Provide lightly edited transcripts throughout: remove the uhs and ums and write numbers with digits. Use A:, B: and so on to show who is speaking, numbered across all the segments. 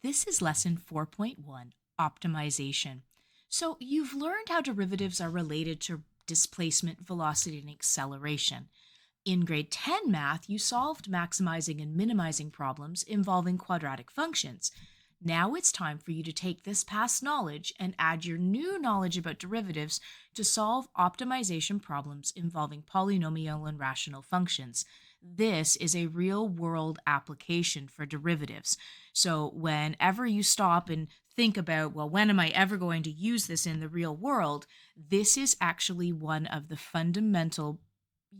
A: This is lesson 4.1, optimization. So, you've learned how derivatives are related to displacement, velocity, and acceleration. In grade 10 math, you solved maximizing and minimizing problems involving quadratic functions. Now it's time for you to take this past knowledge and add your new knowledge about derivatives to solve optimization problems involving polynomial and rational functions. This is a real world application for derivatives. So, whenever you stop and think about, well, when am I ever going to use this in the real world? This is actually one of the fundamental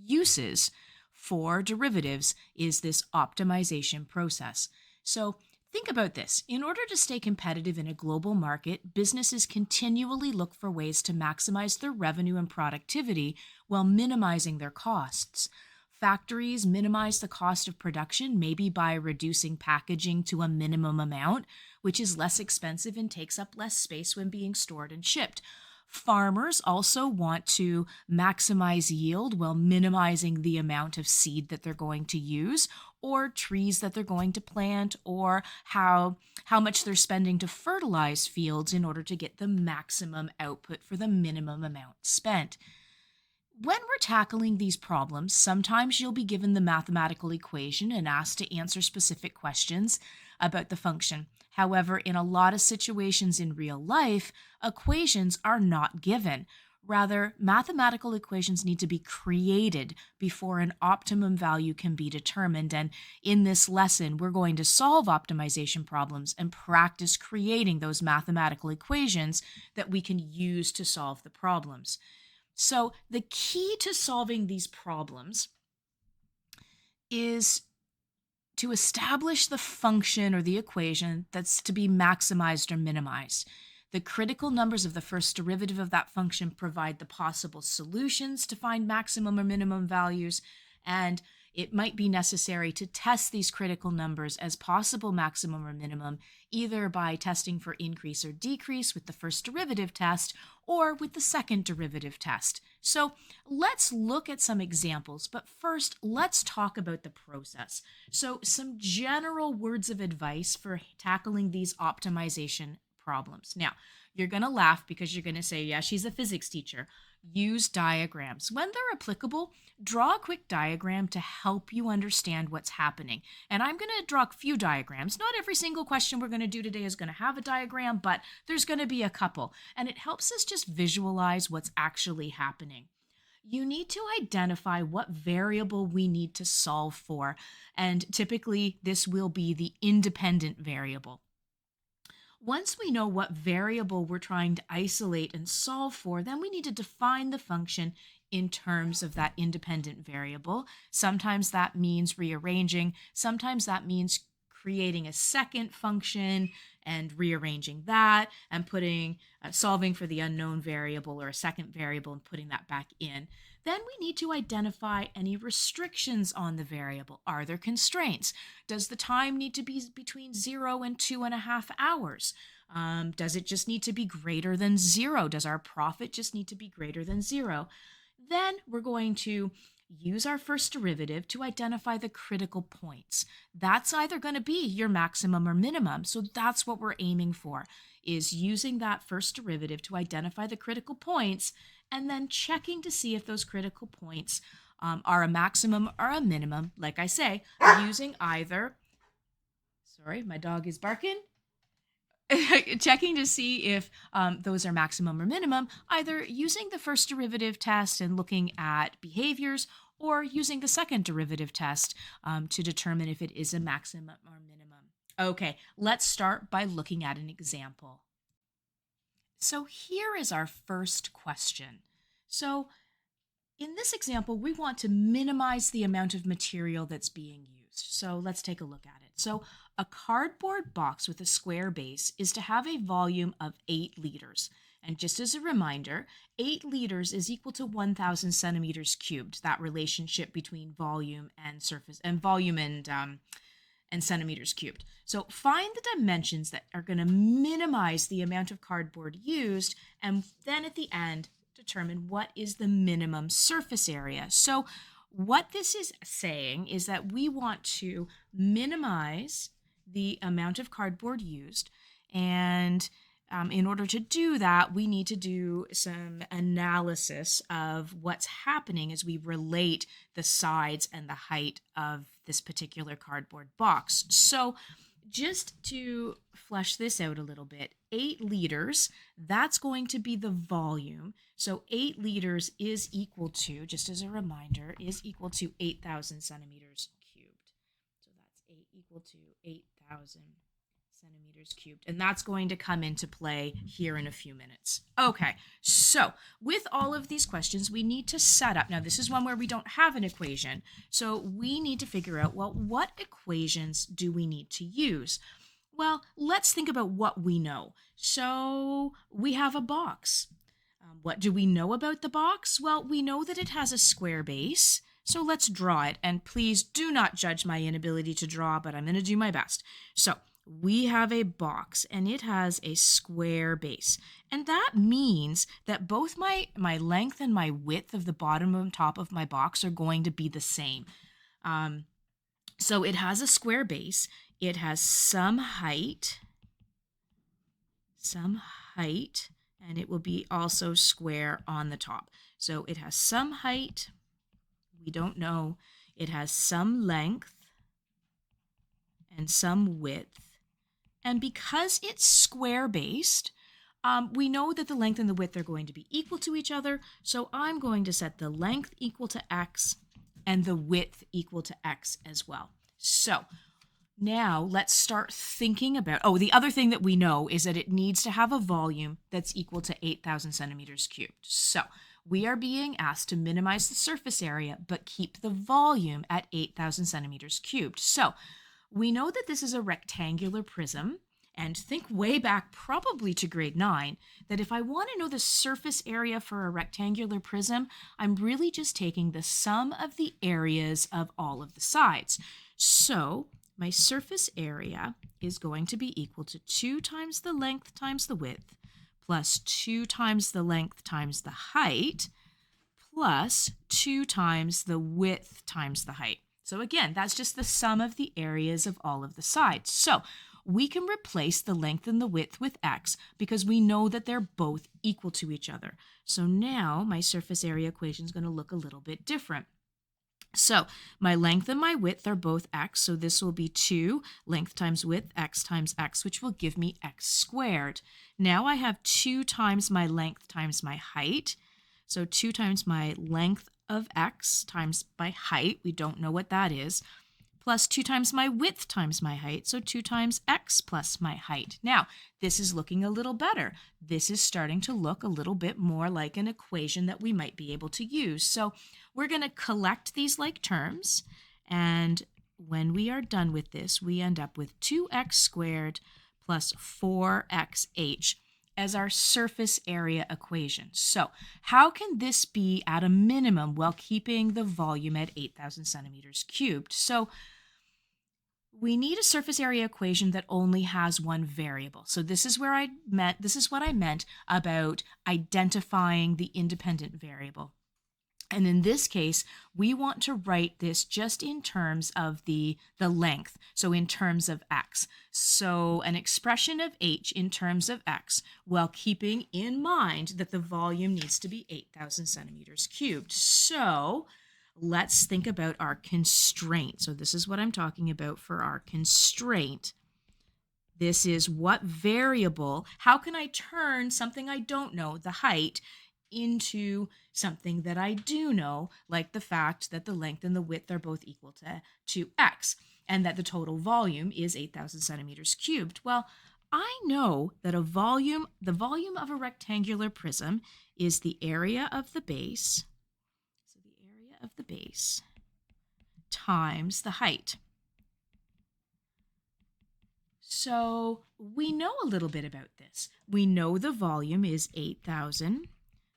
A: uses for derivatives is this optimization process. So think about this. In order to stay competitive in a global market, businesses continually look for ways to maximize their revenue and productivity while minimizing their costs. Factories minimize the cost of production, maybe by reducing packaging to a minimum amount, which is less expensive and takes up less space when being stored and shipped. Farmers also want to maximize yield while minimizing the amount of seed that they're going to use or trees that they're going to plant or how much they're spending to fertilize fields in order to get the maximum output for the minimum amount spent. When we're tackling these problems, sometimes you'll be given the mathematical equation and asked to answer specific questions about the function. However, in a lot of situations in real life, equations are not given. Rather, mathematical equations need to be created before an optimum value can be determined. And in this lesson, we're going to solve optimization problems and practice creating those mathematical equations that we can use to solve the problems. So, the key to solving these problems is to establish the function or the equation that's to be maximized or minimized. The critical numbers of the first derivative of that function provide the possible solutions to find maximum or minimum values, and it might be necessary to test these critical numbers as possible maximum or minimum, either by testing for increase or decrease with the first derivative test or with the second derivative test. So let's look at some examples, but first let's talk about the process. So, some general words of advice for tackling these optimization problems. Now, you're going to laugh because you're going to say, yeah, she's a physics teacher. Use diagrams. When they're applicable, draw a quick diagram to help you understand what's happening. And I'm going to draw a few diagrams. Not every single question we're going to do today is going to have a diagram, but there's going to be a couple. And it helps us just visualize what's actually happening. You need to identify what variable we need to solve for. And typically, this will be the independent variable. Once we know what variable we're trying to isolate and solve for, then we need to define the function in terms of that independent variable. Sometimes that means rearranging, sometimes that means creating a second function and rearranging that and putting solving for the unknown variable or a second variable and putting that back in. Then we need to identify any restrictions on the variable. Are there constraints? Does the time need to be between 0 and 2.5 hours? Does it just need to be greater than 0? Does our profit just need to be greater than 0? Then we're going to use our first derivative to identify the critical points. That's either going to be your maximum or minimum. So that's what we're aiming for, is using that first derivative to identify the critical points and then checking to see if those critical points are a maximum or a minimum. Like I say, using either, sorry, my dog is barking. Checking to see if those are maximum or minimum, either using the first derivative test and looking at behaviors or using the second derivative test to determine if it is a maximum or minimum. Okay, let's start by looking at an example. So here is our first question. So in this example, we want to minimize the amount of material that's being used. So let's take a look at it. So a cardboard box with a square base is to have a volume of 8 liters. And just as a reminder, 8 liters is equal to 1,000 centimeters cubed, that relationship between volume and surface, and volume and centimeters cubed. So find the dimensions that are going to minimize the amount of cardboard used, and then at the end, determine what is the minimum surface area. So what this is saying is that we want to minimize the amount of cardboard used. And in order to do that, we need to do some analysis of what's happening as we relate the sides and the height of this particular cardboard box. So just to flesh this out a little bit, 8 liters, that's going to be the volume. So 8 liters is equal to, just as a reminder, is equal to 8,000 centimeters cubed. So that's 8 equal to 8,000 centimeters cubed. And that's going to come into play here in a few minutes. Okay, so with all of these questions, we need to set up. Now, this is one where we don't have an equation. So we need to figure out, well, what equations do we need to use? Well, let's think about what we know. So we have a box. What do we know about the box? Well, we know that it has a square base. So let's draw it. And please do not judge my inability to draw, but I'm going to do my best. So we have a box and it has a square base. And that means that both my length and my width of the bottom and top of my box are going to be the same. So it has a square base. It has some height, and it will be also square on the top. So it has some height. We don't know. It has some length and some width. And because it's square-based, we know that the length and the width are going to be equal to each other. So I'm going to set the length equal to x and the width equal to x as well. So now let's start thinking about, the other thing that we know is that it needs to have a volume that's equal to 8,000 centimeters cubed. So we are being asked to minimize the surface area, but keep the volume at 8,000 centimeters cubed. So we know that this is a rectangular prism, and think way back probably to grade 9, that if I want to know the surface area for a rectangular prism, I'm really just taking the sum of the areas of all of the sides. So my surface area is going to be equal to 2 times the length times the width, plus 2 times the length times the height, plus 2 times the width times the height. So again, that's just the sum of the areas of all of the sides. So we can replace the length and the width with x because we know that they're both equal to each other. So now my surface area equation is going to look a little bit different. So my length and my width are both x, so this will be 2 length times width, x times x, which will give me x squared. Now I have 2 times my length times my height, so 2 times my length of x times my height, we don't know what that is, plus 2 times my width times my height, so 2 times x plus my height. Now, this is looking a little better. This is starting to look a little bit more like an equation that we might be able to use. So we're going to collect these like terms, and when we are done with this, we end up with 2x squared plus 4xh as our surface area equation. So how can this be at a minimum while keeping the volume at 8,000 centimeters cubed? So we need a surface area equation that only has one variable. So this is what I meant about identifying the independent variable. And in this case, we want to write this just in terms of the length, so in terms of x. So an expression of h in terms of x, while keeping in mind that the volume needs to be 8,000 centimeters cubed. So let's think about our constraint. So this is what I'm talking about for our constraint. This is what variable, how can I turn something I don't know, the height, into something that I do know, like the fact that the length and the width are both equal to x, and that the total volume is 8,000 centimeters cubed. Well, I know that the volume of a rectangular prism is the area of the base, so the area of the base times the height. So we know a little bit about this. We know the volume is 8,000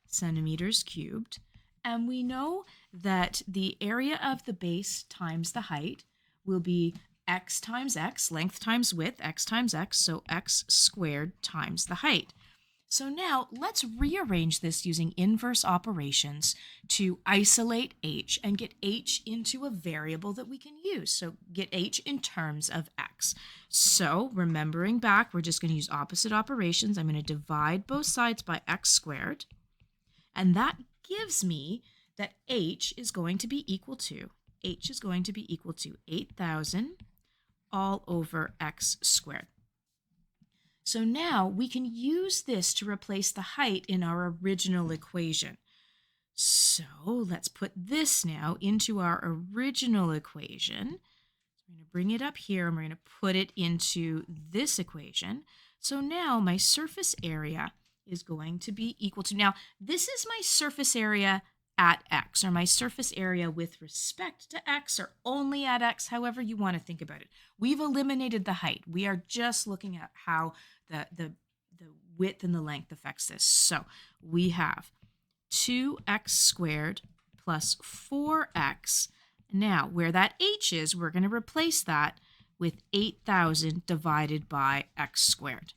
A: centimeters cubed, and we know that the area of the base times the height will be x times x, length times width, x times x, so x squared times the height. So now let's rearrange this using inverse operations to isolate h and get h into a variable that we can use. So get h in terms of x. So remembering back, we're just going to use opposite operations. I'm going to divide both sides by x squared. And that gives me that h is going to be equal to 8,000 all over x squared. So now we can use this to replace the height in our original equation. So let's put this now into our original equation. I'm going to bring it up here and we're going to put it into this equation. So now my surface area is going to be equal to, now this is my surface area at x, or my surface area with respect to x, or only at x, however you want to think about it. We've eliminated the height. We are just looking at how the width and the length affects this. So we have 2x squared plus 4x. Now, where that h is, we're going to replace that with 8,000 divided by x squared.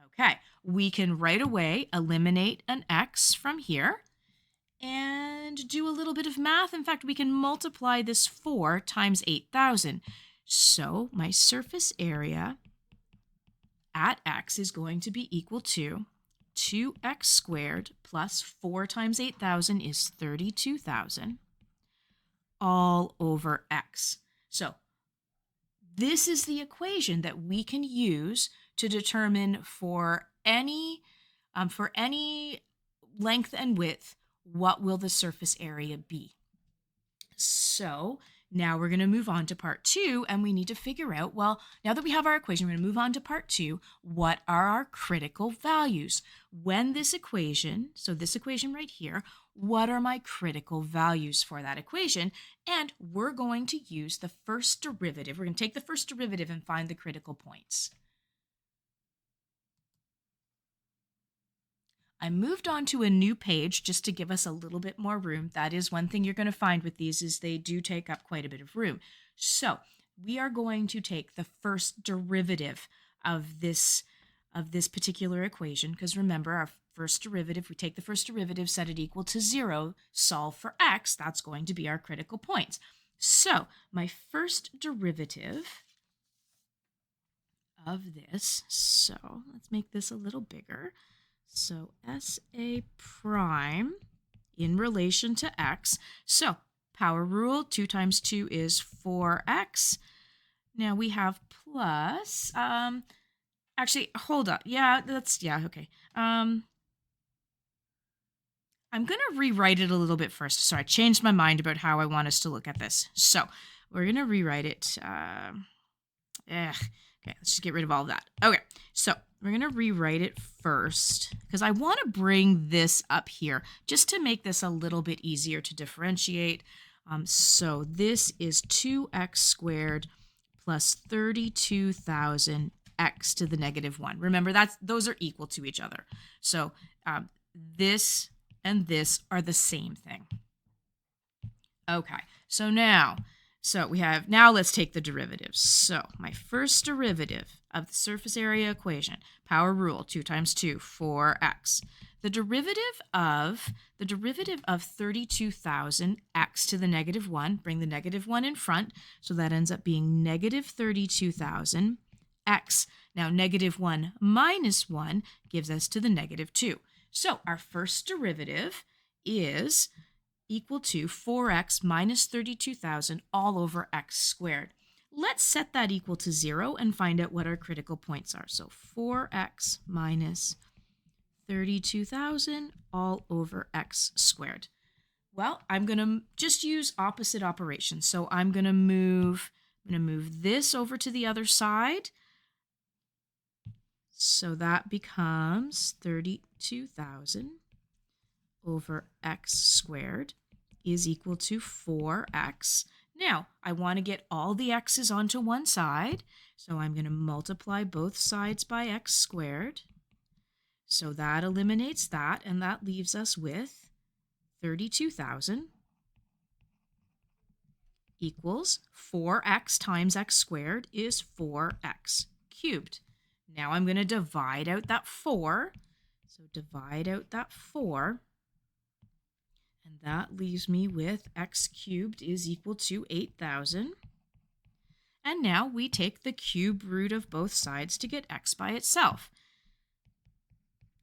A: Okay, we can right away eliminate an x from here and do a little bit of math. In fact, we can multiply this 4 times 8,000. So my surface area at x is going to be equal to 2x squared plus 4 times 8,000 is 32,000 all over x. So this is the equation that we can use to determine for any length and width, what will the surface area be. So now we're going to move on to part 2, and we need to figure out, well, now that we have our equation, we're going to move on to part 2. What are our critical values? When this equation, so this equation right here, what are my critical values for that equation? And we're going to use the first derivative. We're going to take the first derivative and find the critical points. I moved on to a new page just to give us a little bit more room. That is one thing you're going to find with these, is they do take up quite a bit of room. So we are going to take the first derivative of this particular equation, because remember, our first derivative, we take the first derivative, set it equal to 0, solve for x. That's going to be our critical points. So my first derivative of this, so let's make this a little bigger. So SA prime in relation to x. So power rule, 2 times 2 is 4x. Now we have plus, actually, hold up. Okay. I'm going to rewrite it a little bit first. Sorry, I changed my mind about how I want us to look at this. So we're going to rewrite it. Okay, let's just get rid of all of that. Okay, so we're going to rewrite it first because I want to bring this up here just to make this a little bit easier to differentiate. So this is 2x squared plus 32,000 x to the negative 1. Remember, those are equal to each other. So this and this are the same thing. Okay, so now let's take the derivatives. So my first derivative of the surface area equation, power rule, 2 times 2, 4x. The derivative of 32,000 x to the negative 1, bring the negative 1 in front, so that ends up being negative 32,000 x. Now negative 1 minus 1 gives us to the negative 2. So our first derivative is equal to 4x minus 32,000 all over x squared. Let's set that equal to 0 and find out what our critical points are. So 4x minus 32,000 all over x squared. Well, I'm going to just use opposite operations. So I'm going to move this over to the other side. So that becomes 32,000 over x squared is equal to 4x. Now, I want to get all the x's onto one side, so I'm going to multiply both sides by x squared. So that eliminates that, and that leaves us with 32,000 equals 4x times x squared is 4x cubed. Now I'm going to divide out that 4 So divide out that 4. And that leaves me with x cubed is equal to 8,000. And now we take the cube root of both sides to get x by itself.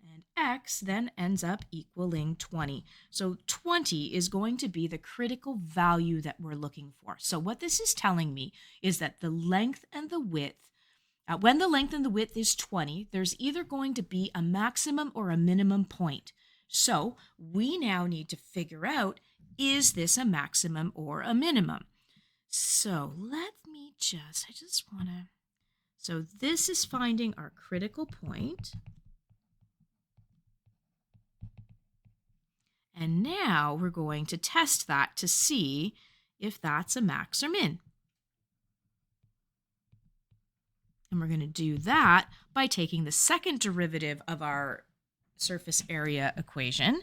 A: And x then ends up equaling 20. So 20 is going to be the critical value that we're looking for. So what this is telling me is that the length and the width, when the length and the width is 20, there's either going to be a maximum or a minimum point. So we now need to figure out, is this a maximum or a minimum? So so this is finding our critical point. And now we're going to test that to see if that's a max or min. And we're going to do that by taking the second derivative of our surface area equation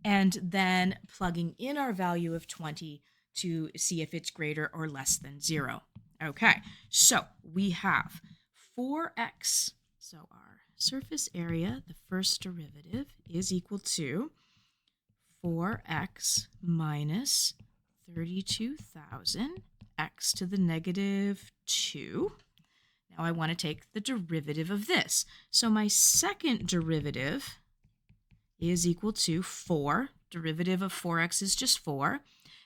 A: and then plugging in our value of 20 to see if it's greater or less than 0. Okay, so we have 4x. So our surface area, the first derivative, is equal to 4x minus 32,000 x to the negative 2. Now I want to take the derivative of this. So my second derivative is equal to 4. Derivative of 4x is just 4.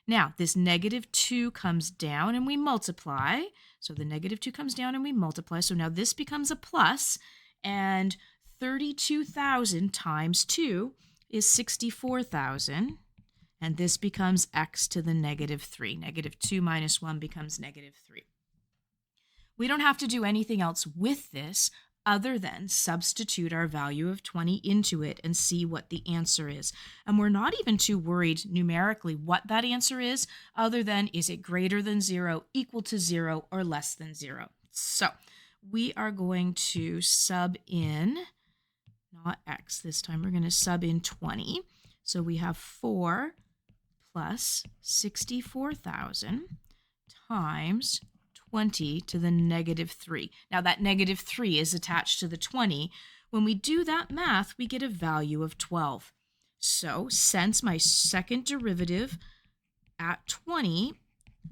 A: Now this negative 2 comes down and we multiply. So the negative 2 comes down and we multiply. So now this becomes a plus, and 32,000 times 2 is 64,000. And this becomes x to the negative 3. Negative 2 minus 1 becomes negative 3. We don't have to do anything else with this other than substitute our value of 20 into it and see what the answer is. And we're not even too worried numerically what that answer is, other than is it greater than 0, equal to 0, or less than 0. So we are going to sub in, not x this time, we're going to sub in 20. So we have 4 plus 64,000 times 20 to the negative 3. Now that negative 3 is attached to the 20. When we do that math, we get a value of 12. So since my second derivative at 20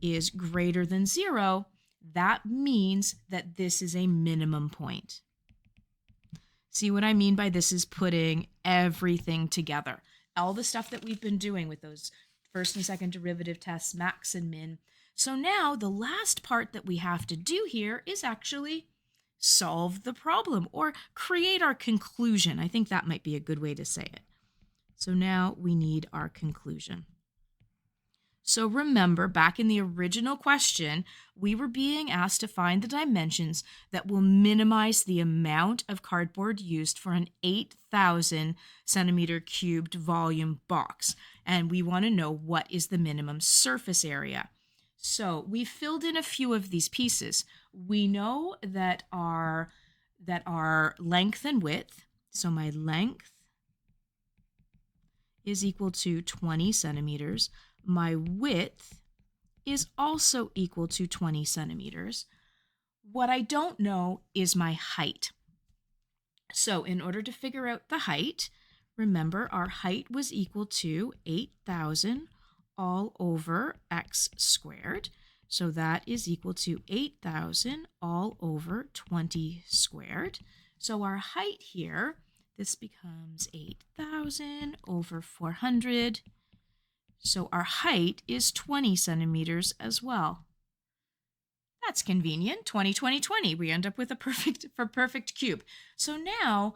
A: is greater than 0, that means that this is a minimum point. See what I mean by this is putting everything together. All the stuff that we've been doing with those first and second derivative tests, max and min. So now the last part that we have to do here is actually solve the problem or create our conclusion. I think that might be a good way to say it. So now we need our conclusion. So remember, back in the original question, we were being asked to find the dimensions that will minimize the amount of cardboard used for an 8,000 centimeter cubed volume box. And we want to know what is the minimum surface area. So we filled in a few of these pieces. We know that our length and width, so my length is equal to 20 centimeters. My width is also equal to 20 centimeters. What I don't know is my height. So in order to figure out the height, remember our height was equal to 8,000 all over x squared. So that is equal to 8,000 all over 20 squared. So our height here, this becomes 8,000 over 400. So our height is 20 centimeters as well. That's convenient. 20, 20, 20. We end up with a perfect cube. So now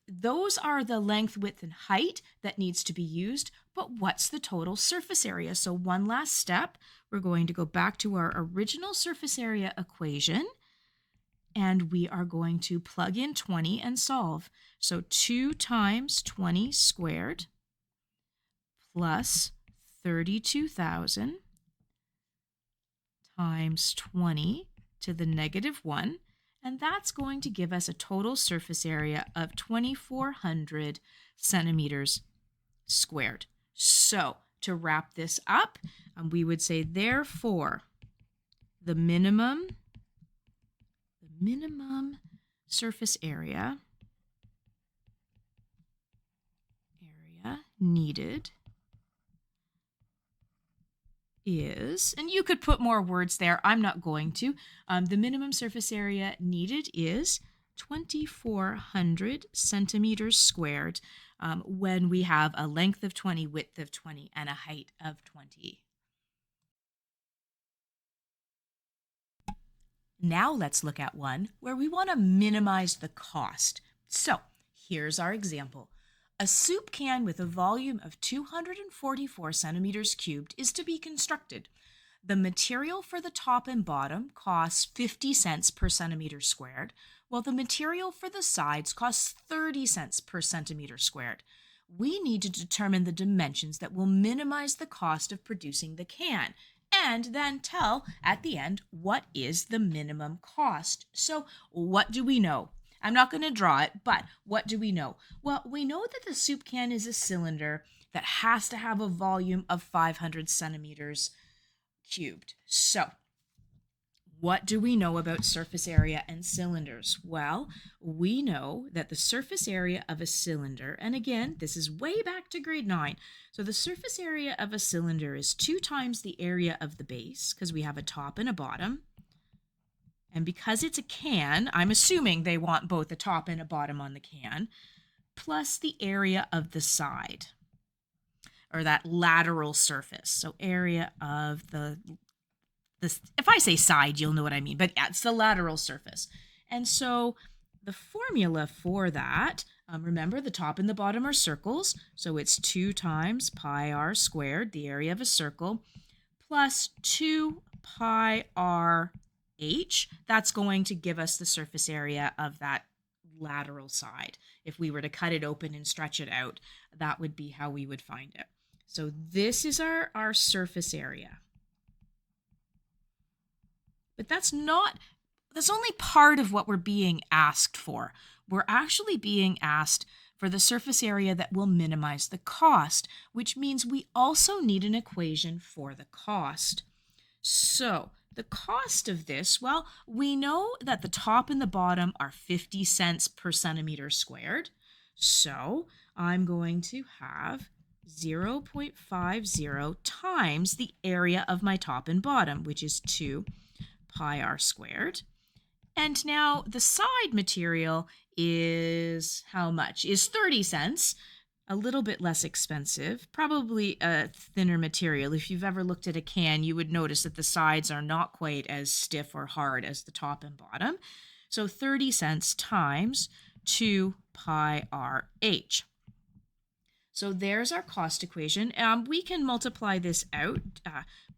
A: those are the length, width, and height that needs to be used. But what's the total surface area? So one last step, we're going to go back to our original surface area equation, and we are going to plug in 20 and solve. So 2 times 20 squared plus 32,000 times 20 to the negative 1. And that's going to give us a total surface area of 2,400 centimeters squared. So to wrap this up, we would say, therefore, the minimum surface area needed is, and you could put more words there, I'm not going to. The minimum surface area needed is 2,400 centimeters squared when we have a length of 20, width of 20, and a height of 20. Now let's look at one where we want to minimize the cost. So here's our example. A soup can with a volume of 244 centimeters cubed is to be constructed. The material for the top and bottom costs 50 cents per centimeter squared, while the material for the sides costs 30 cents per centimeter squared. We need to determine the dimensions that will minimize the cost of producing the can, and then tell at the end what is the minimum cost. So what do we know? I'm not going to draw it, but what do we know? Well, we know that the soup can is a cylinder that has to have a volume of 500 centimeters cubed. So what do we know about surface area and cylinders? Well, we know that the surface area of a cylinder, and again, this is way back to grade 9. So the surface area of a cylinder is 2 times the area of the base, because we have a top and a bottom. And because it's a can, I'm assuming they want both a top and a bottom on the can, plus the area of the side, or that lateral surface. So area of the if I say side, you'll know what I mean, but yeah, it's the lateral surface. And so the formula for that, remember the top and the bottom are circles, so it's 2 times pi r squared, the area of a circle, plus 2 pi r h. That's going to give us the surface area of that lateral side. If we were to cut it open and stretch it out, that would be how we would find it. So this is our surface area. But that's only part of what we're being asked for. We're actually being asked for the surface area that will minimize the cost, which means we also need an equation for the cost. So the cost of this, well, we know that the top and the bottom are 50 cents per centimeter squared. So I'm going to have 0.50 times the area of my top and bottom, which is 2 pi r squared. And now the side material is how much? Is 30 cents, a little bit less expensive, probably a thinner material. If you've ever looked at a can, you would notice that the sides are not quite as stiff or hard as the top and bottom. So 30 cents times 2 pi r h. So there's our cost equation. We can multiply this out,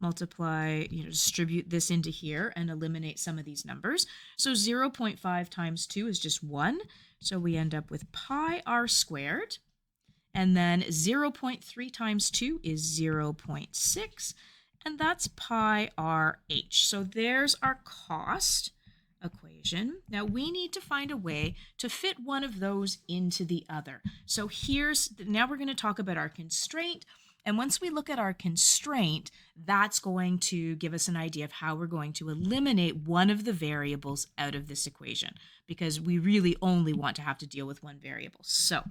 A: distribute this into here and eliminate some of these numbers. So 0.5 times 2 is just 1. So we end up with pi r squared. And then 0.3 times 2 is 0.6. And that's pi r h. So there's our cost equation. Now we need to find a way to fit one of those into the other. So now we're going to talk about our constraint. And once we look at our constraint, that's going to give us an idea of how we're going to eliminate one of the variables out of this equation, because we really only want to have to deal with one variable. So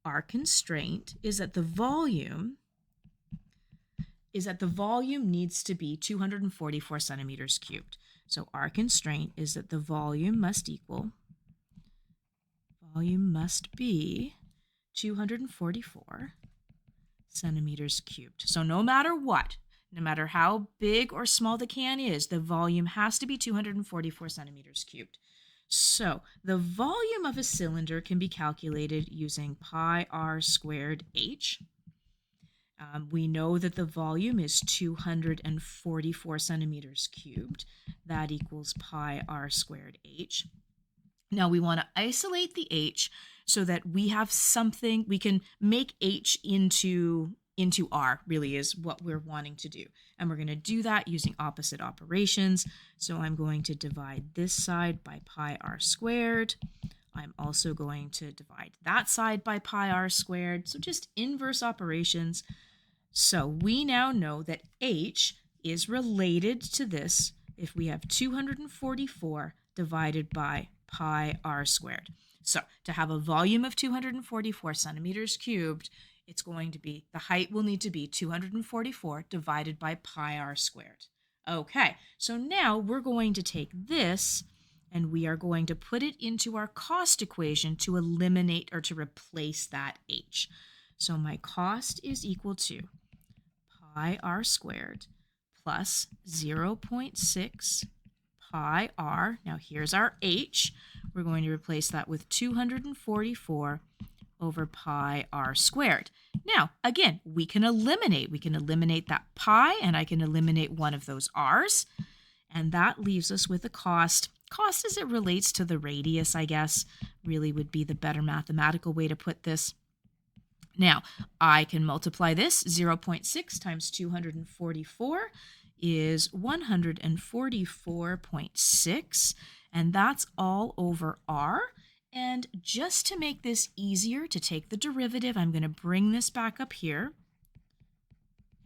A: our constraint is that the volume needs to be 244 centimeters cubed. So our constraint is that the volume must be 244 centimeters cubed. So no matter what, no matter how big or small the can is, the volume has to be 244 centimeters cubed. So the volume of a cylinder can be calculated using pi r squared h. We know that the volume is 244 centimeters cubed. That equals pi r squared h. Now we want to isolate the h so that we have something, we can make h into r, really is what we're wanting to do. And we're going to do that using opposite operations. So I'm going to divide this side by pi r squared. I'm also going to divide that side by pi r squared. So just inverse operations. So we now know that h is related to this if we have 244 divided by pi r squared. So to have a volume of 244 centimeters cubed, It's going to be, the height will need to be 244 divided by pi r squared. Okay, so now we're going to take this and we are going to put it into our cost equation to eliminate or to replace that h. So my cost is equal to pi r squared plus 0.6 pi r. Now here's our h. We're going to replace that with 244 over pi r squared. Now, again, we can eliminate. We can eliminate that pi, and I can eliminate one of those r's. And that leaves us with a cost. Cost as it relates to the radius, I guess, really would be the better mathematical way to put this. Now, I can multiply this. 0.6 times 244 is 144.6, and that's all over r. And just to make this easier to take the derivative, I'm going to bring this back up here.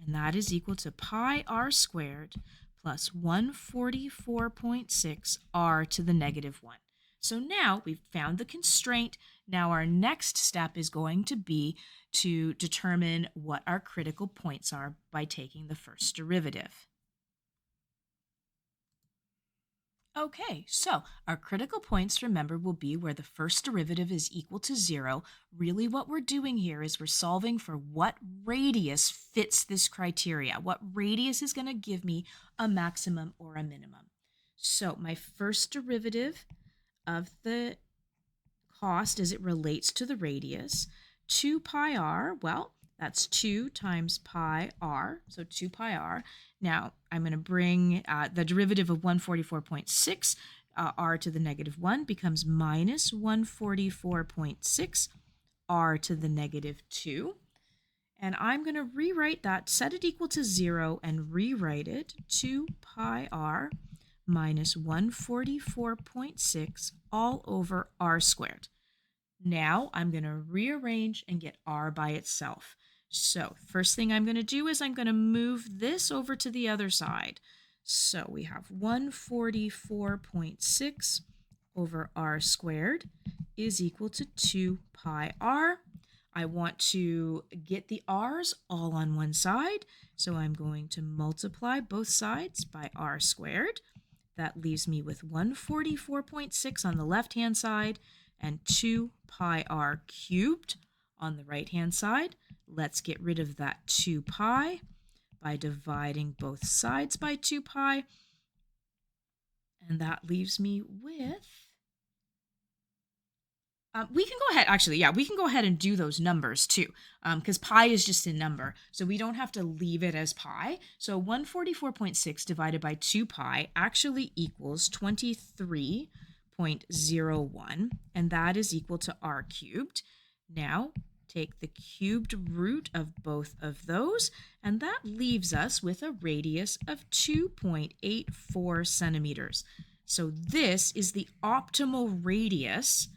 A: And that is equal to pi r squared plus 144.6 r to the negative 1. So now we've found the constraint. Now our next step is going to be to determine what our critical points are by taking the first derivative. Okay, so our critical points, remember, will be where the first derivative is equal to 0. Really what we're doing here is we're solving for what radius fits this criteria. What radius is going to give me a maximum or a minimum. So my first derivative of the cost as it relates to the radius, 2 pi r, well, that's 2 times pi r, so 2 pi r. Now, I'm going to bring the derivative of 144.6 r to the negative 1 becomes minus 144.6 r to the negative 2. And I'm going to rewrite that, set it equal to 0, and rewrite it 2 pi r minus 144.6 all over r squared. Now I'm going to rearrange and get r by itself. So first thing I'm going to do is I'm going to move this over to the other side. So we have 144.6 over r squared is equal to 2 pi r. I want to get the r's all on one side, so I'm going to multiply both sides by r squared. That leaves me with 144.6 on the left-hand side and 2 pi r cubed on the right-hand side. Let's get rid of that 2 pi by dividing both sides by 2 pi. And that leaves me with... we can go ahead, actually, yeah, we can go ahead and do those numbers too, because pi is just a number, so we don't have to leave it as pi. So 144.6 divided by 2 pi actually equals 23.01, and that is equal to r cubed. Now, take the cubed root of both of those, and that leaves us with a radius of 2.84 centimeters. So this is the optimal radius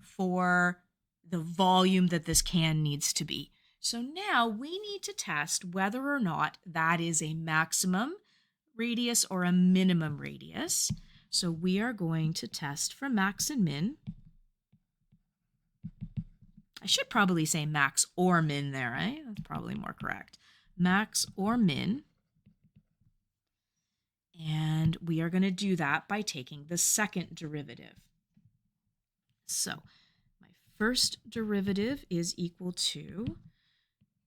A: for the volume that this can needs to be. So now we need to test whether or not that is a maximum radius or a minimum radius. So we are going to test for max and min. I should probably say max or min there, right? That's probably more correct. Max or min. And we are going to do that by taking the second derivative. So my first derivative is equal to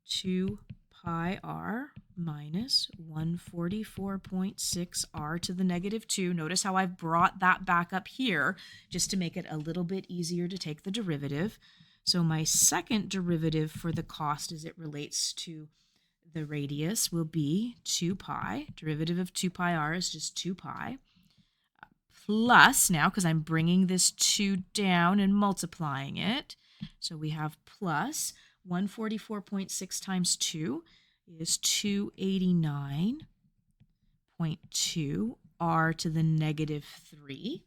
A: 2 pi r minus 144.6 r to the negative 2. Notice how I've brought that back up here just to make it a little bit easier to take the derivative. So my second derivative for the cost as it relates to the radius will be 2 pi. Derivative of 2 pi r is just 2 pi. Plus, now, because I'm bringing this 2 down and multiplying it, so we have plus 144.6 times 2 is 289.2 r to the negative 3.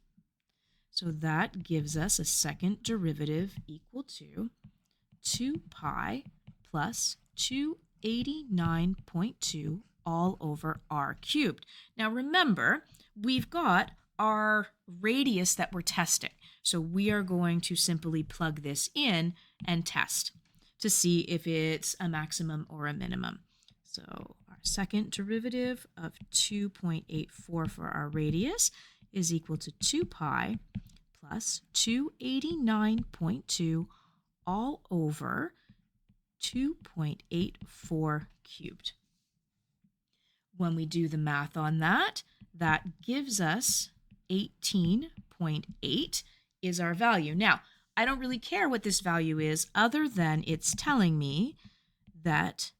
A: So that gives us a second derivative equal to 2 pi plus 289.2 all over r cubed. Now remember, we've got our radius that we're testing. So we are going to simply plug this in and test. to see if it's a maximum or a minimum. So our second derivative of 2.84 for our radius is equal to 2 pi plus 289.2 all over 2.84 cubed. When we do the math on that, that gives us 18.8 is our value. Now, I don't really care what this value is other than it's telling me that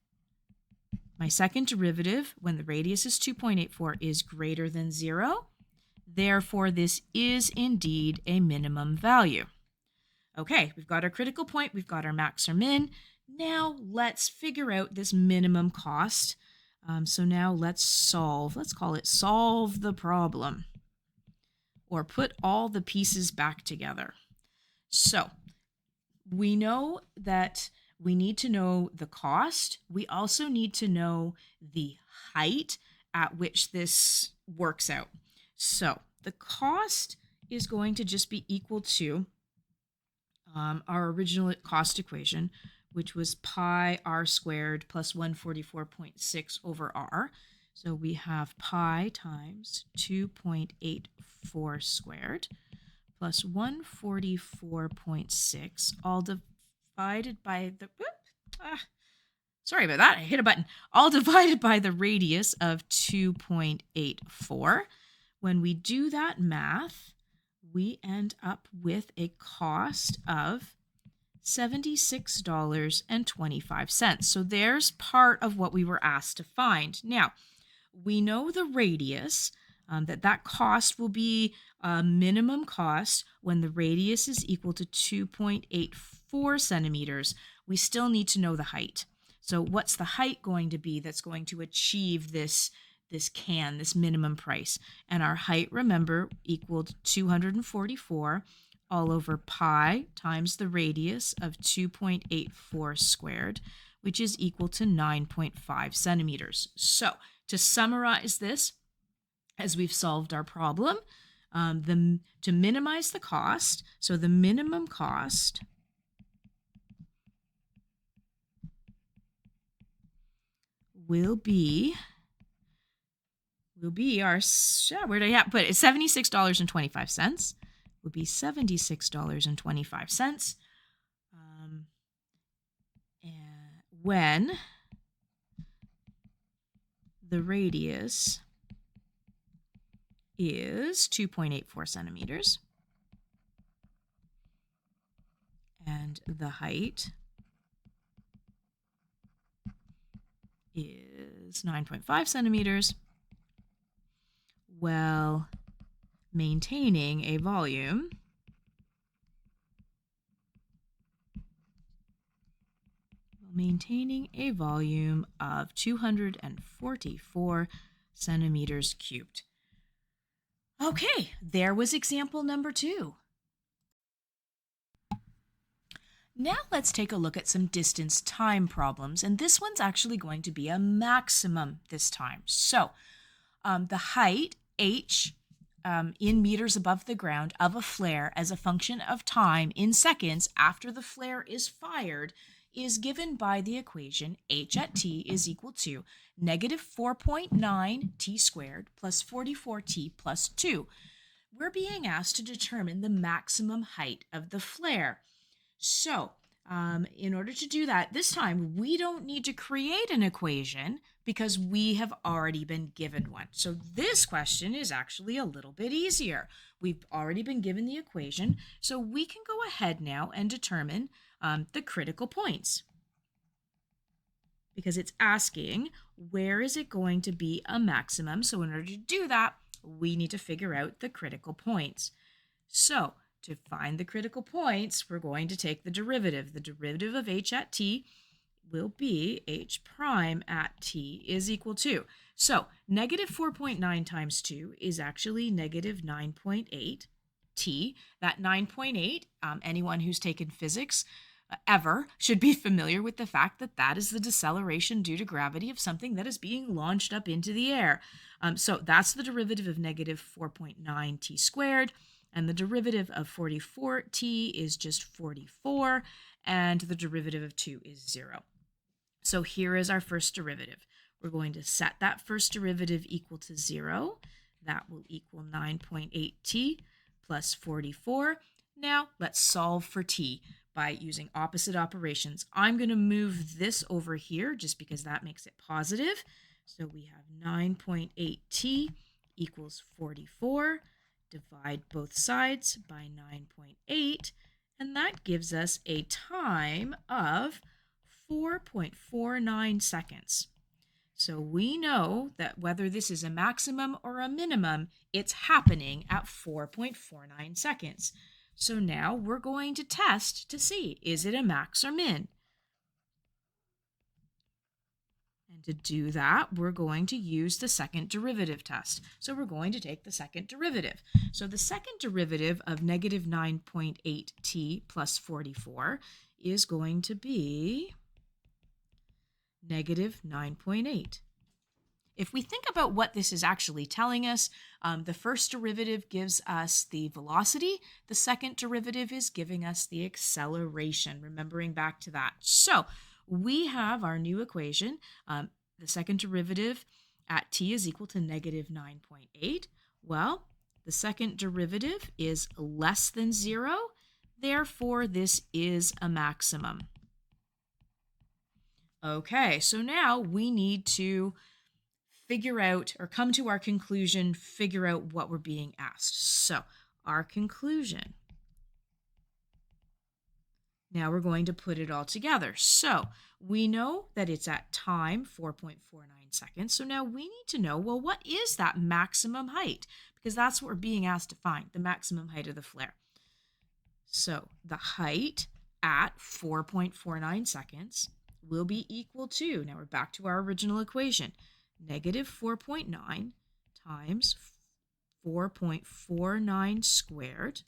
A: my second derivative, when the radius is 2.84, is greater than 0. Therefore, this is indeed a minimum value. Okay, we've got our critical point, we've got our max or min. Now let's figure out this minimum cost. So now let's call it solve the problem, or put all the pieces back together. So we know that we need to know the cost. We also need to know the height at which this works out. So the cost is going to just be equal to our original cost equation, which was pi r squared plus 144.6 over r. So we have pi times 2.84 squared plus 144.6 all divided by the, sorry about that, I hit a button, all divided by the radius of 2.84. When we do that math, we end up with a cost of $76.25. So there's part of what we were asked to find. Now, we know the radius, that cost will be a minimum cost when the radius is equal to 2.84 centimeters. We still need to know the height. So what's the height going to be that's going to achieve this minimum price? And our height, remember, equaled 244 all over pi times the radius of 2.84 squared, which is equal to 9.5 centimeters. So to summarize this, as we've solved our problem, to minimize the cost, so the minimum cost will be our, where did I put it? $76.25. Will be $76.25. And when the radius is 2.84 centimeters and the height is 9.5 centimeters, well, maintaining a volume of 244 centimeters cubed. Okay, there was example number 2. Now let's take a look at some distance time problems, and this one's actually going to be a maximum this time. So the height, h, in meters above the ground of a flare as a function of time in seconds after the flare is fired is given by the equation h at t is equal to negative 4.9 t squared plus 44t plus 2. We're being asked to determine the maximum height of the flare. So in order to do that, this time we don't need to create an equation because we have already been given one. So this question is actually a little bit easier. We've already been given the equation, so we can go ahead now and determine the critical points, because it's asking where is it going to be a maximum. So in order to do that, we need to figure out the critical points. So to find the critical points, we're going to take the derivative. The derivative of h at t will be h prime at t is equal to. So negative 4.9 times 2 is actually negative 9.8 t. That 9.8, anyone who's taken physics ever should be familiar with the fact that that is the deceleration due to gravity of something that is being launched up into the air. So that's the derivative of negative 4.9 t squared. And the derivative of 44t is just 44, and the derivative of 2 is 0. So here is our first derivative. We're going to set that first derivative equal to 0. That will equal 9.8t plus 44. Now let's solve for t by using opposite operations. I'm going to move this over here just because that makes it positive. So we have 9.8t equals 44. Divide both sides by 9.8, and that gives us a time of 4.49 seconds. So we know that whether this is a maximum or a minimum, it's happening at 4.49 seconds. So now we're going to test to see, is it a max or min? And to do that, we're going to use the second derivative test. So we're going to take the second derivative. So the second derivative of negative 9.8t plus 44 is going to be negative 9.8. If we think about what this is actually telling us, the first derivative gives us the velocity. The second derivative is giving us the acceleration, remembering back to that. So we have our new equation. The second derivative at t is equal to negative 9.8. Well, the second derivative is less than 0. Therefore, this is a maximum. Okay, so now we need to figure out or come to our conclusion, figure out what we're being asked. So our conclusion. Now we're going to put it all together. So we know that it's at time 4.49 seconds. So now we need to know, well, what is that maximum height? Because that's what we're being asked to find, the maximum height of the flare. So the height at 4.49 seconds will be equal to, now we're back to our original equation, negative 4.9 times 4.49 squared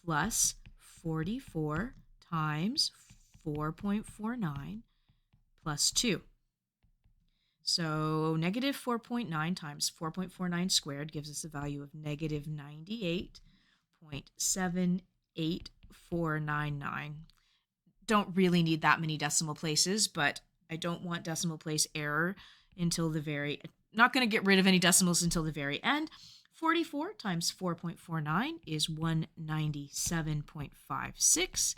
A: plus 44 times 4.49 plus 2. So negative 4.9 times 4.49 squared gives us a value of negative 98.78499. Don't really need that many decimal places, but I don't want decimal place error until the very, not going to get rid of any decimals until the very end. 44 times 4.49 is 197.56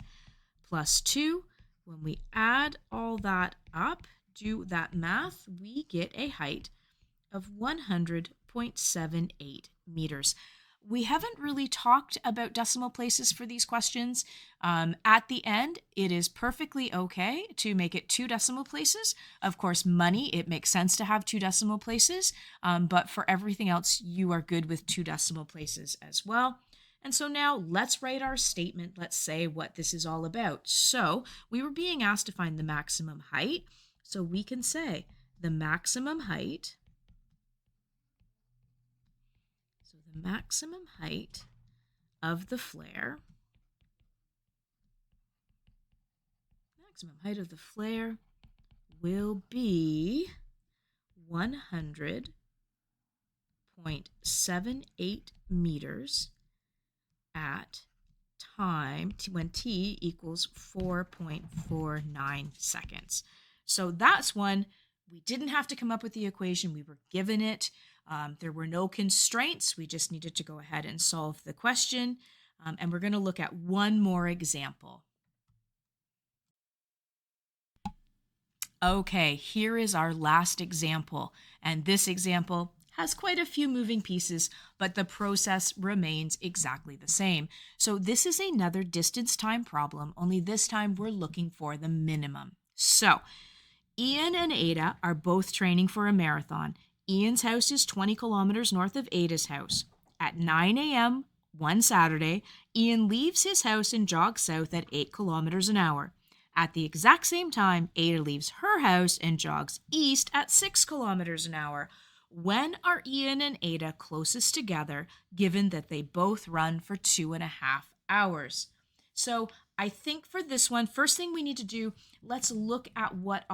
A: plus 2. When we add all that up, do that math, we get a height of 100.78 meters. We haven't really talked about decimal places for these questions. At the end, it is perfectly okay to make it 2 decimal places. Of course, money, it makes sense to have 2 decimal places, but for everything else, you are good with 2 decimal places as well. And so now let's write our statement. Let's say what this is all about. So we were being asked to find the maximum height. So we can say the maximum height, the maximum height of the flare, will be 100.78 meters at time when t equals 4.49 seconds. So that's one. We didn't have to come up with the equation. We were given it. There were no constraints. We just needed to go ahead and solve the question. And we're going to look at one more example. Okay, here is our last example. And this example has quite a few moving pieces, but the process remains exactly the same. So this is another distance time problem, only this time we're looking for the minimum. So Ian and Ada are both training for a marathon. Ian's house is 20 kilometers north of Ada's house. At 9 a.m. one Saturday, Ian leaves his house and jogs south at 8 kilometers an hour. At the exact same time, Ada leaves her house and jogs east at 6 kilometers an hour. When are Ian and Ada closest together, given that they both run for 2.5 hours? So I think for this one, first thing we need to do, let's look at what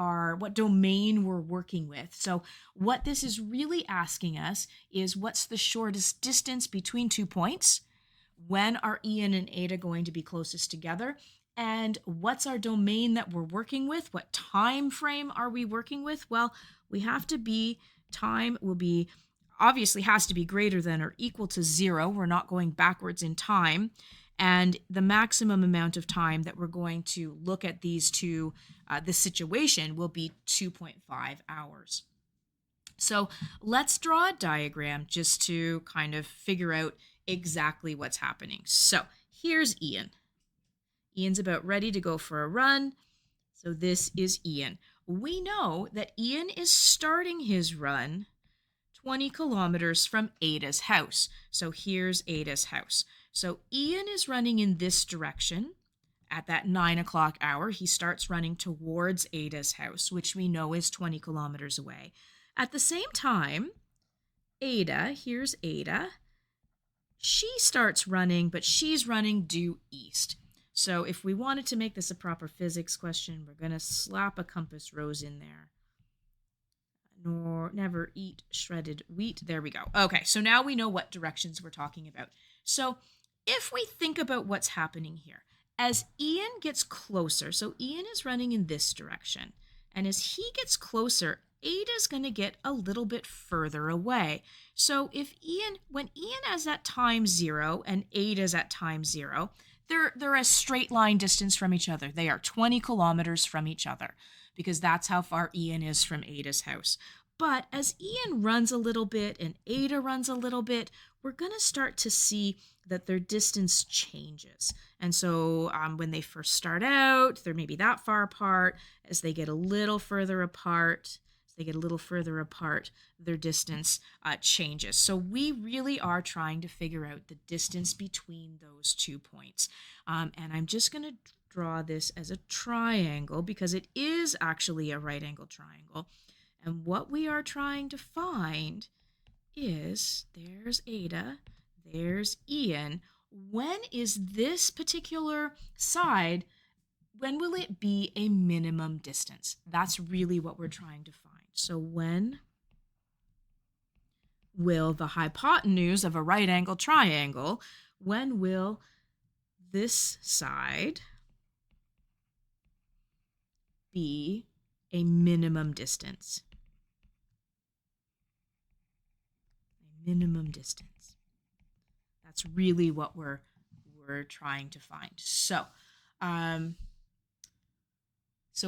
A: domain we're working with. So what this is really asking us is what's the shortest distance between 2 points When are Ian and Ada going to be closest together? And what's our domain that we're working with? What time frame are we working with? Well, we have to be, time will be, obviously has to be greater than or equal to 0. We're not going backwards in time. And the maximum amount of time that we're going to look at these two, this situation will be 2.5 hours. So let's draw a diagram just to kind of figure out exactly what's happening. So here's Ian. Ian's about ready to go for a run. So this is Ian. We know that Ian is starting his run 20 kilometers from Ada's house. So here's Ada's house. So Ian is running in this direction. At that 9 o'clock hour, he starts running towards Ada's house, which we know is 20 kilometers away. At the same time, Ada, here's Ada, she starts running, but she's running due east. So if we wanted to make this a proper physics question, we're going to slap a compass rose in there. Nor never eat shredded wheat. There we go. Okay, so now we know what directions we're talking about. So if we think about what's happening here, as Ian gets closer, so Ian is running in this direction, and as he gets closer, Ada's going to get a little bit further away. So if when Ian is at time 0 and Ada's at time 0, they're a straight line distance from each other. They are 20 kilometers from each other because that's how far Ian is from Ada's house. But as Ian runs a little bit and Ada runs a little bit, we're going to start to see that their distance changes. And so when they first start out, they're maybe that far apart. As they get a little further apart, their distance changes. So we really are trying to figure out the distance between those 2 points. And I'm just going to draw this as a triangle because it is actually a right angle triangle. And what we are trying to find is, there's Ada, there's Ian. When is this particular side, when will it be a minimum distance? That's really what we're trying to find. So when will the hypotenuse of a right angle triangle, when will this side be a minimum distance? A minimum distance. That's really what we're trying to find. So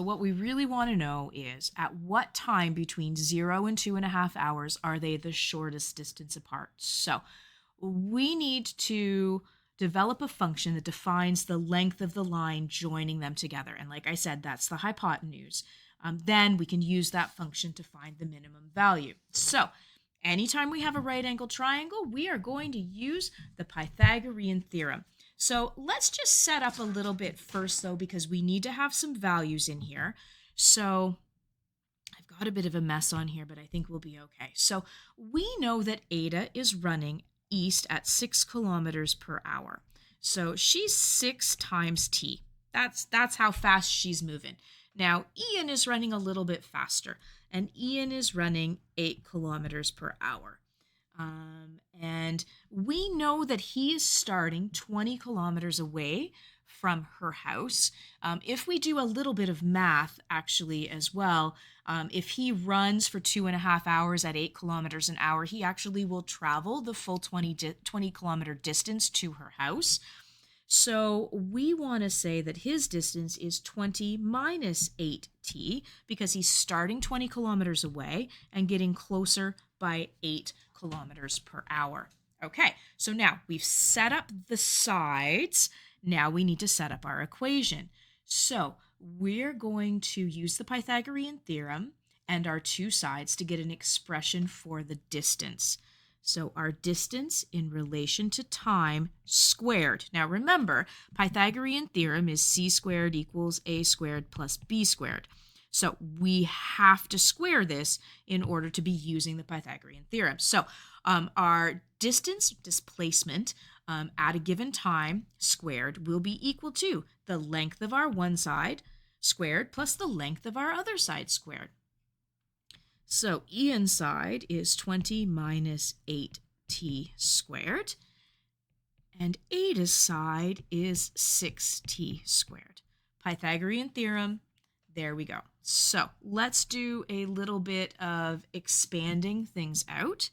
A: what we really want to know is, at what time between 0 and 2.5 hours are they the shortest distance apart? So we need to develop a function that defines the length of the line joining them together. And like I said, that's the hypotenuse. Then we can use that function to find the minimum value. So anytime we have a right angle triangle, we are going to use the Pythagorean theorem. So let's just set up a little bit first, though, because we need to have some values in here. So I've got a bit of a mess on here, but I think we'll be okay. So we know that Ada is running east at 6 kilometers per hour. So she's 6 times t. That's how fast she's moving. Now, Ian is running a little bit faster, and Ian is running 8 kilometers per hour. And we know that he is starting 20 kilometers away from her house. If we do a little bit of math, actually, as well, if he runs for 2.5 hours at 8 kilometers an hour, he actually will travel the full 20 kilometer distance to her house. So we want to say that his distance is 20 minus 8t, because he's starting 20 kilometers away and getting closer by 8 kilometers per hour. Okay, so now we've set up the sides. Now we need to set up our equation. So we're going to use the Pythagorean theorem and our two sides to get an expression for the distance. So our distance in relation to time squared. Now remember, Pythagorean theorem is c squared equals a squared plus b squared. So we have to square this in order to be using the Pythagorean theorem. So our distance displacement at a given time squared will be equal to the length of our one side squared plus the length of our other side squared. So Ian's side is 20 minus 8t squared. and Ada's side is 6t squared. Pythagorean theorem, there we go. So let's do a little bit of expanding things out.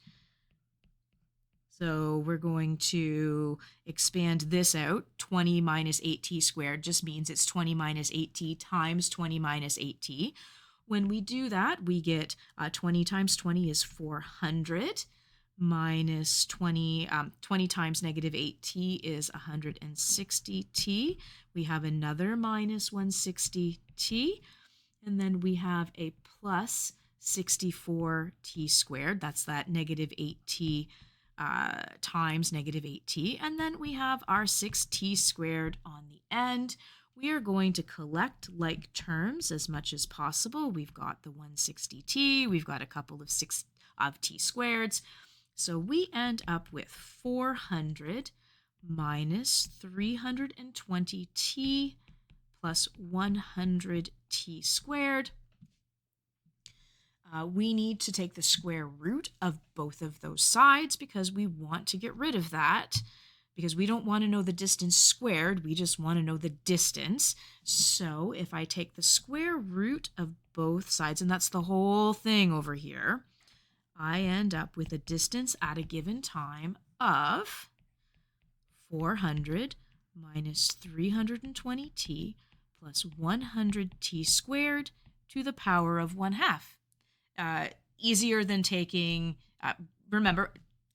A: So we're going to expand this out. 20 minus 8t squared just means it's 20 minus 8t times 20 minus 8t. When we do that, we get 20 times 20 is 400 minus 20, 20 times negative 8t is 160t. We have another minus 160t. And then we have a plus 64t squared. That's that negative 8t times negative 8t. And then we have our 6t squared on the end. We are going to collect like terms as much as possible. We've got the 160t. We've got a couple of t squareds. So we end up with 400 minus 320t plus 100t squared. We need to take the square root of both of those sides because we want to get rid of that, because we don't want to know the distance squared, we just want to know the distance. So if I take the square root of both sides, and that's the whole thing over here, I end up with a distance at a given time of 400 minus 320t plus 100t squared to the power of 1/2. Easier than taking, remember,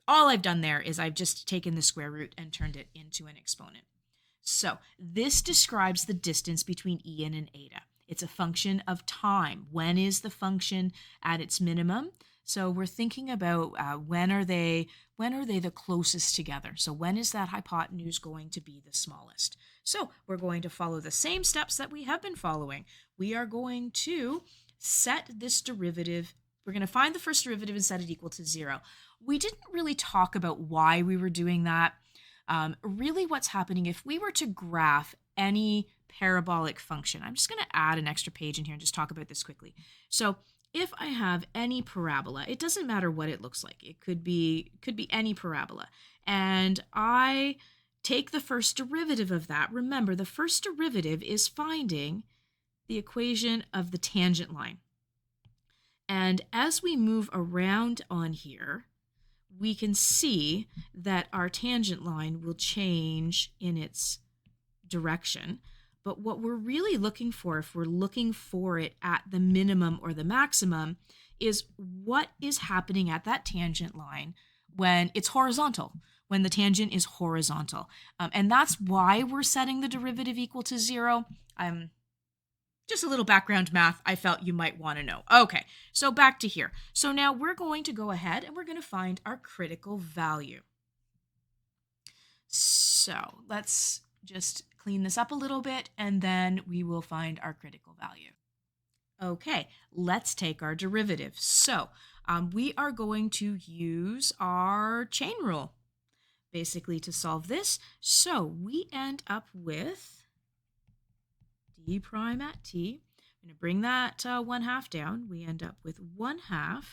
A: all I've done there is I've just taken the square root and turned it into an exponent. So this describes the distance between Ian and Ada. It's a function of time. When is the function at its minimum? So we're thinking about when are they the closest together? So when is that hypotenuse going to be the smallest? So we're going to follow the same steps that we have been following. We are going to set this derivative. We're going to find the first derivative and set it equal to 0. We didn't really talk about why we were doing that. Really what's happening, if we were to graph any parabolic function, I'm just going to add an extra page in here and just talk about this quickly. So if I have any parabola, it doesn't matter what it looks like. It could be any parabola. And I take the first derivative of that. Remember, the first derivative is finding the equation of the tangent line. And as we move around on here, we can see that our tangent line will change in its direction. But what we're really looking for, if we're looking for it at the minimum or the maximum, is what is happening at that tangent line when it's horizontal, when the tangent is horizontal. And that's why we're setting the derivative equal to 0. Just a little background math I felt you might want to know. Okay, so back to here. So now we're going to go ahead and we're going to find our critical value. So let's just clean this up a little bit and then we will find our critical value. Okay, let's take our derivative. So we are going to use our chain rule basically to solve this. So we end up with d prime at t. I'm going to bring that 1/2 down. We end up with 1/2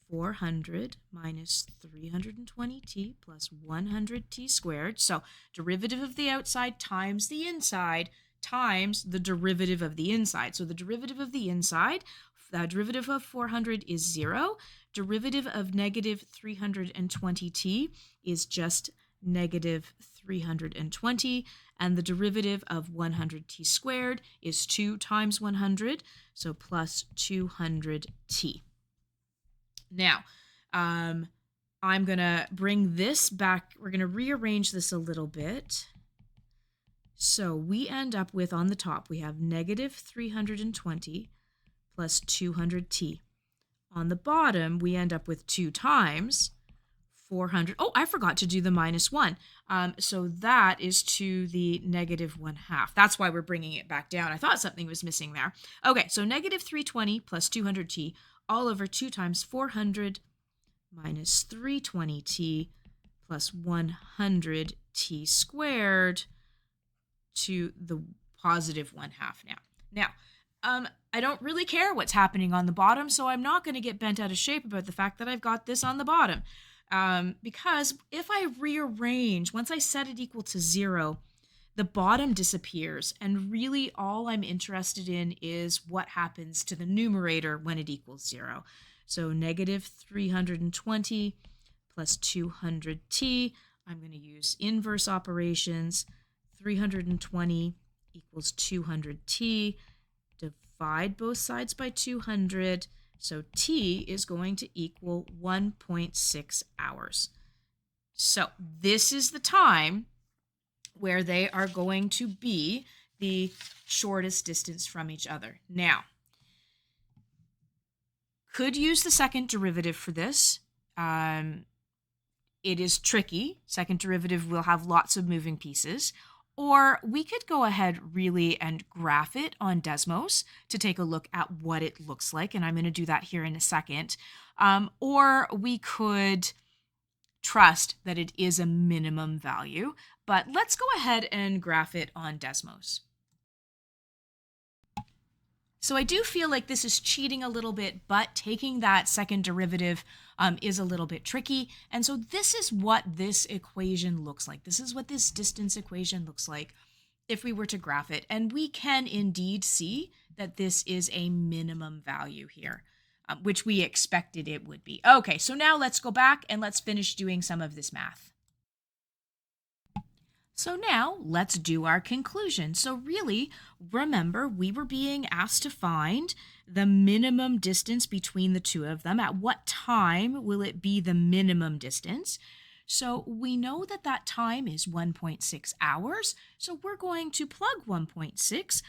A: 400 minus 320t plus 100t squared. So derivative of the outside times the inside times the derivative of the inside. So the derivative of the inside, the derivative of 400 is 0. Derivative of negative 320t is just negative 320, and the derivative of 100t squared is 2 times 100, so plus 200t. Now, I'm going to bring this back. We're going to rearrange this a little bit. So we end up with, on the top, we have negative 320 plus 200t. On the bottom, we end up with 2 times 400. Oh, I forgot to do the minus 1. So that is to the negative 1/2. That's why we're bringing it back down. I thought something was missing there. Okay, so negative 320 plus 200t all over 2 times 400 minus 320t plus 100t squared to the positive 1/2 now. Now, I don't really care what's happening on the bottom, so I'm not going to get bent out of shape about the fact that I've got this on the bottom. Because if I rearrange, once I set it equal to 0, the bottom disappears. And really all I'm interested in is what happens to the numerator when it equals 0. So negative 320 plus 200t. I'm going to use inverse operations. 320 equals 200t. Divide both sides by 200. So t is going to equal 1.6 hours. So this is the time where they are going to be the shortest distance from each other. Now, could use the second derivative for this. It is tricky. Second derivative will have lots of moving pieces. Or we could go ahead really and graph it on Desmos to take a look at what it looks like. And I'm going to do that here in a second. Or we could trust that it is a minimum value. But let's go ahead and graph it on Desmos. So I do feel like this is cheating a little bit, but taking that second derivative is a little bit tricky. And so this is what this equation looks like. This is what this distance equation looks like if we were to graph it. And we can indeed see that this is a minimum value here, which we expected it would be. Okay, so now let's go back and let's finish doing some of this math. So now let's do our conclusion. So really, remember, we were being asked to find the minimum distance between the two of them. At what time will it be the minimum distance? So we know that that time is 1.6 hours. So we're going to plug 1.6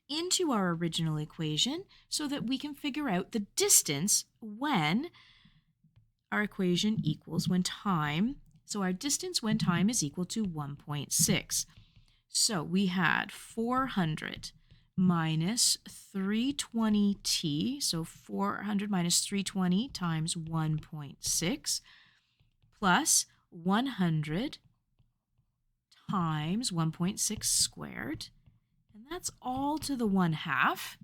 A: into our original equation so that we can figure out the distance when our equation equals when time. So our distance when time is equal to 1.6. So we had 400 minus 320t, so 400 minus 320 times 1.6, plus 100 times 1.6 squared, and that's all to the 1/2.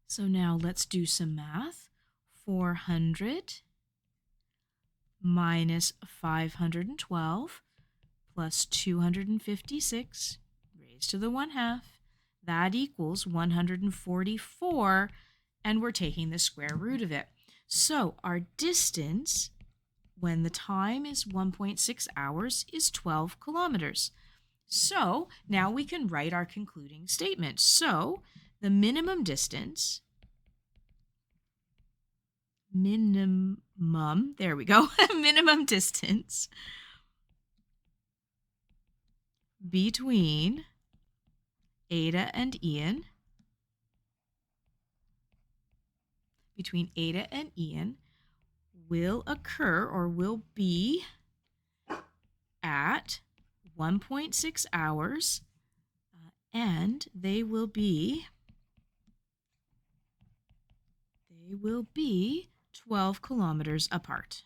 A: So now let's do some math. 400 minus 512 plus 256 raised to the 1/2. That equals 144, and we're taking the square root of it. So our distance when the time is 1.6 hours is 12 kilometers. So now we can write our concluding statement. So the minimum distance, there we go, minimum distance between Ada and Ian, will occur or will be at 1.6 hours, and they will be 12 kilometers apart.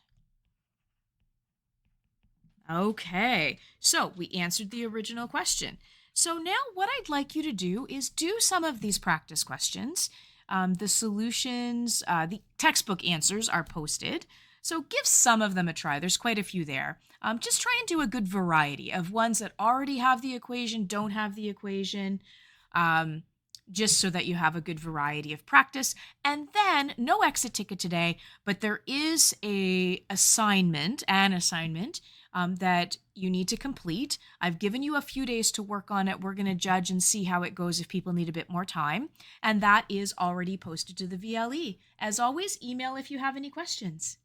A: Okay, so we answered the original question. So now what I'd like you to do is do some of these practice questions. The solutions, the textbook answers are posted. So give some of them a try. There's quite a few there. Just try and do a good variety of ones that already have the equation, don't have the equation, just so that you have a good variety of practice. And then no exit ticket today, but there is an assignment that you need to complete. I've given you a few days to work on it. We're going to judge and see how it goes if people need a bit more time. And that is already posted to the VLE. As always, email if you have any questions.